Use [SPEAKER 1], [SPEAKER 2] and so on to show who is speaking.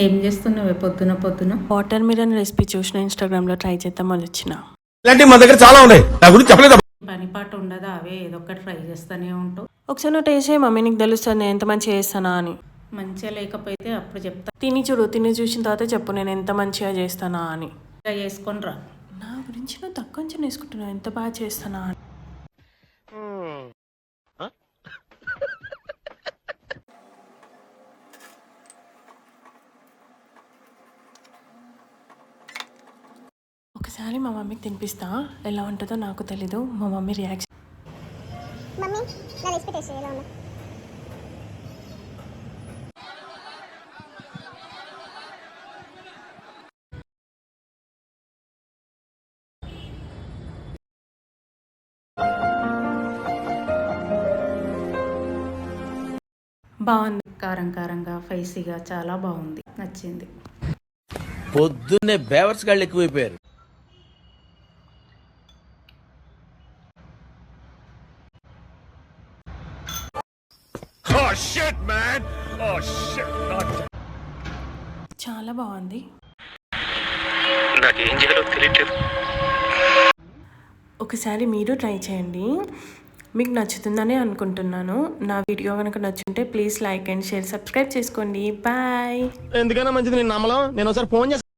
[SPEAKER 1] ఏం చేస్తున్నావే పొద్దున పొద్దున?
[SPEAKER 2] వాటర్ మిలన్ రెసిపీ చూసిన ఇన్స్టాగ్రామ్లో ట్రై చేద్దామని వచ్చిన.
[SPEAKER 3] ఇలాంటివి మన దగ్గర చాలా ఉన్నాయి, నా గురించి చెప్పలేదు.
[SPEAKER 1] పని పాట ఉండదా? అవే ఏదో ఒకటి ట్రై చేస్తూనే ఉంటావు.
[SPEAKER 2] ఒకసారి నువ్వు టేస్ట్ చేయి మమ్మీ, నీకు తెలుస్తుంది నేను ఎంత మంచిగా చేస్తానా అని.
[SPEAKER 1] మంచిగా లేకపోతే అప్పుడు చెప్తా.
[SPEAKER 2] తిని చూడు, తిని చూసిన తర్వాత చెప్పు నేను ఎంత మంచిగా చేస్తానా అని.
[SPEAKER 1] ఇలా చేసుకొని రా.
[SPEAKER 2] నా గురించి నువ్వు తక్కువ అంచనా వేసుకుంటున్నావు, ఎంత బాగా చేస్తానా అని. ఒకసారి మా మమ్మీకి తినిపిస్తా, ఎలా ఉంటుందో నాకు తెలీదు. మా మమ్మీ రియాక్షన్.
[SPEAKER 4] మమ్మీ నా రెసిపీ టేస్ట్ ఎలా ఉన్నా?
[SPEAKER 1] బాగుంది. కారం కారంగా స్పైసీగా చాలా బాగుంది, నచ్చింది.
[SPEAKER 3] పొద్దున్నే బేవర్స్ గాళ్ళు ఎక్కువైపోయారు.
[SPEAKER 2] చాలా బాగుంది.
[SPEAKER 5] నాకేం చేయాలో తెలియట్లేదు.
[SPEAKER 2] ఒకసారి మీరు ట్రై చేయండి, మీకు నచ్చుతుందని అనుకుంటున్నాను. నా వీడియో కనుక నచ్చుంటే please like and share, subscribe చేసుకోండి. బాయ్.
[SPEAKER 3] ఎందుకైనా మంచిది నేను నమ్మలం. నేను ఒకసారి ఫోన్ చేస్తాను.